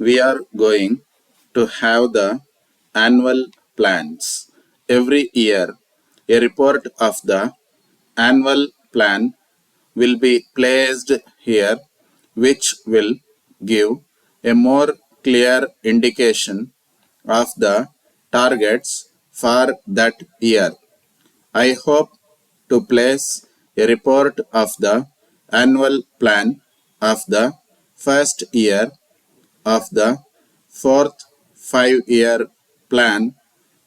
we are going to have the annual plans. Every year, a report of the annual plan will be placed here, which will give a more clear indication of the targets for that year. I hope to place a report of the annual plan of the first year of the fourth 5-year plan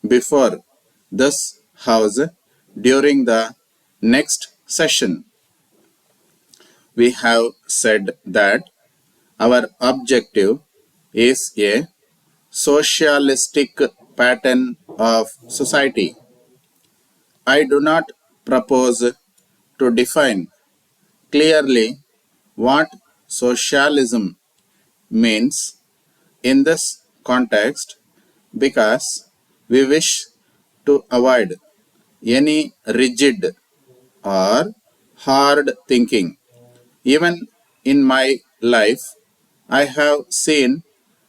before this house during the next session. We have said that our objective is a socialistic pattern of society. I do not propose to define clearly what socialism means in this context because we wish to avoid any rigid or hard thinking. Even in my life, I have seen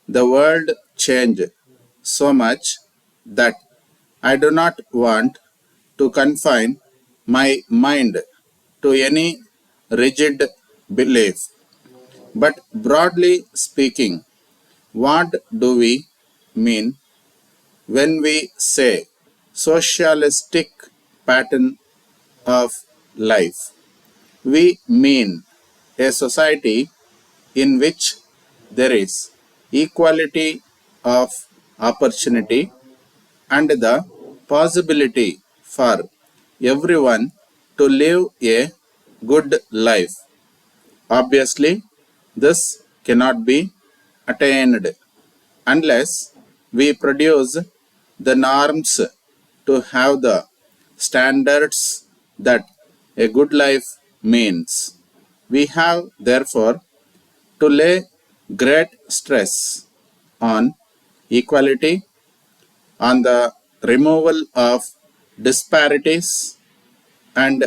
the world change so much that I do not want to confine my mind to any rigid belief. But broadly speaking, what do we mean when we say socialistic pattern of life? We mean a society in which there is equality of opportunity and the possibility for everyone to live a good life. Obviously, this cannot be attained unless we produce the norms to have the standards that a good life means. We have therefore to lay great stress on equality, on the removal of disparities, and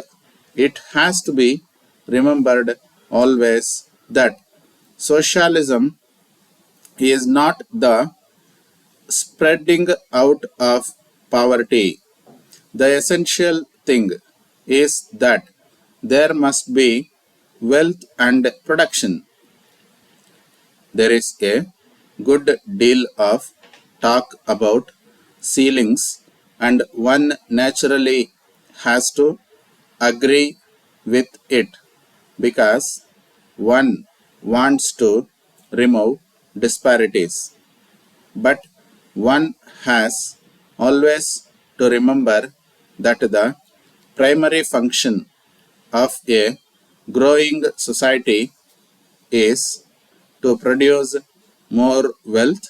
it has to be remembered always that socialism is not the spreading out of poverty. The essential thing is that there must be wealth and production. There is a good deal of talk about ceilings, and one naturally has to agree with it because one wants to remove disparities. But one has always to remember that the primary function of a growing society is to produce more wealth,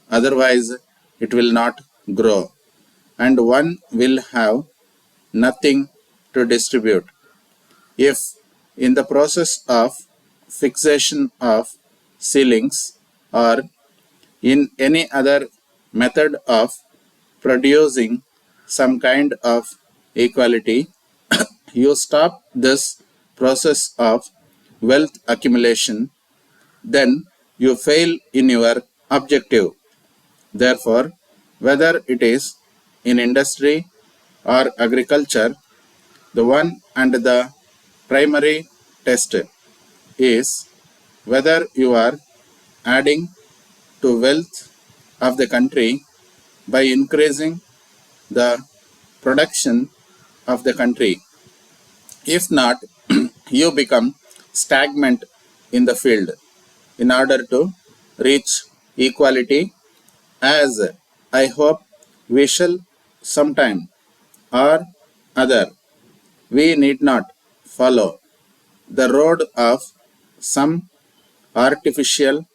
otherwise it will not grow, and one will have nothing to distribute. If in the process of fixation of ceilings or in any other method of producing some kind of equality, you stop this process of wealth accumulation, then you fail in your objective. Therefore, whether it is in industry or agriculture, the one and the primary test is whether you are adding to wealth of the country by increasing the production of the country. If not, you become stagnant in the field. In order to reach equality, as I hope we shall sometime or other, we need not follow the road of some artificial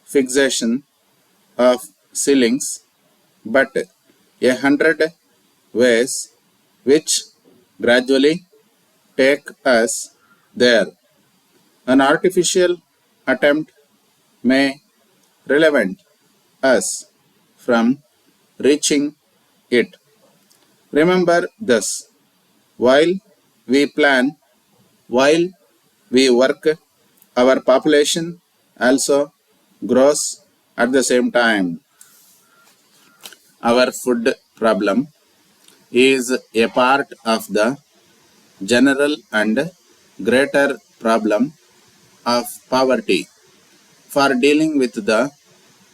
fixation of ceilings, but 100 ways which gradually take us there. An artificial attempt may prevent us from reaching it. Remember this: while we plan, while we work, our population also grows At the same time, our food problem is a part of the general and greater problem of poverty. For dealing with the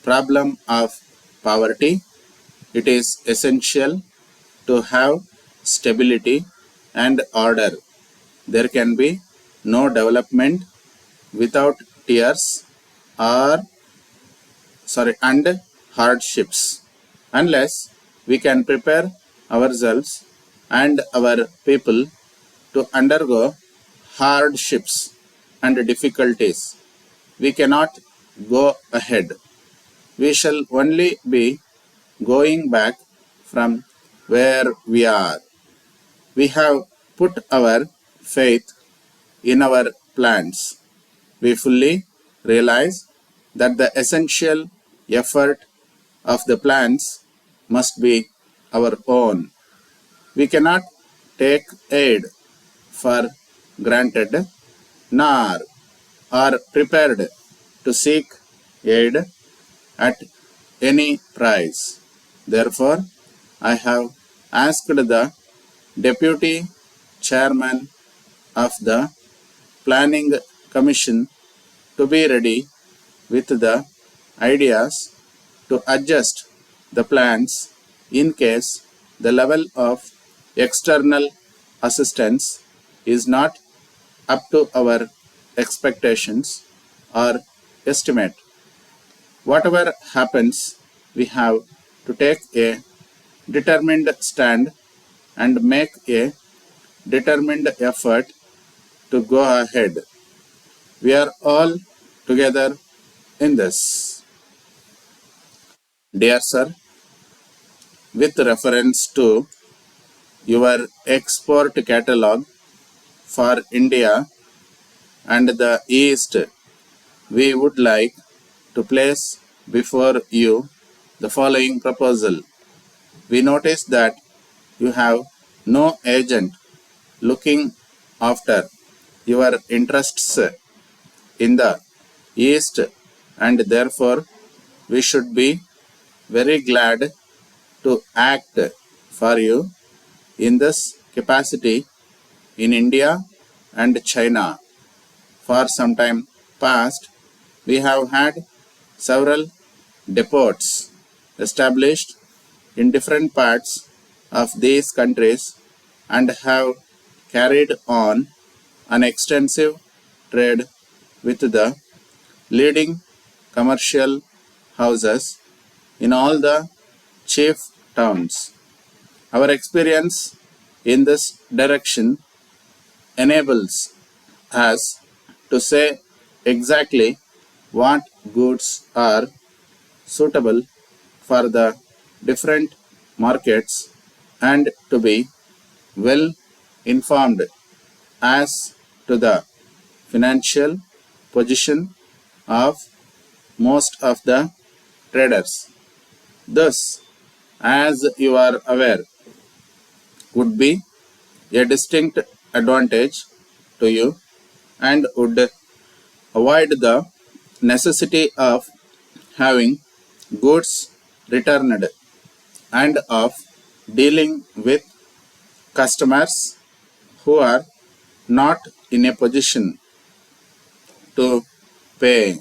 problem of poverty, it is essential to have stability and order. There can be no development without tears or and hardships, unless we can prepare ourselves and our people to undergo hardships and difficulties. We cannot go ahead. We shall only be going back from where we are. We have put our faith in our plans. We fully realize that the essential effort of the plans must be our own. We cannot take aid for granted, nor are prepared to seek aid at any price. Therefore, I have asked the Deputy Chairman of the Planning Commission to be ready with the ideas to adjust the plans in case the level of external assistance is not up to our expectations or estimate. Whatever happens, we have to take a determined stand and make a determined effort to go ahead. We are all together in this. Dear sir, with reference to your export catalog for India and the East, we would like to place before you the following proposal. We notice that you have no agent looking after your interests in the East, and therefore we should be very glad to act for you in this capacity in India and China. For some time past, we have had several depots established in different parts of these countries and have carried on an extensive trade with the leading commercial houses in all the chief towns. Our experience in this direction enables us to say exactly what goods are suitable for the different markets and to be well informed as to the financial position of most of the traders. Thus, as you are aware, would be a distinct advantage to you and would avoid the necessity of having goods returned and of dealing with customers who are not in a position to pay.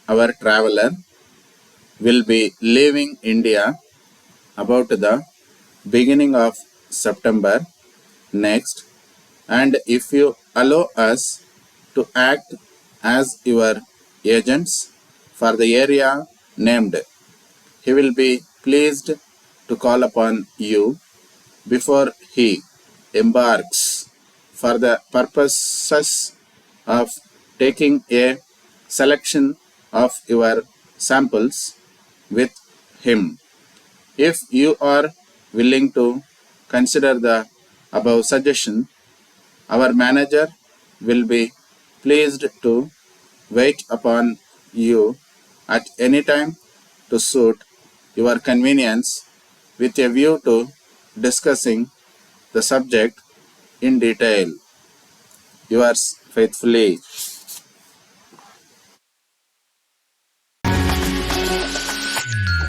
Our traveler will be leaving India about the beginning of September next, and if you allow us to act as your agents for the area named, he will be pleased to call upon you before he embarks for the purposes of taking a selection of your samples with him. If you are willing to consider the above suggestion, our manager will be pleased to wait upon you at any time to suit your convenience with a view to discussing the subject in detail. Yours faithfully,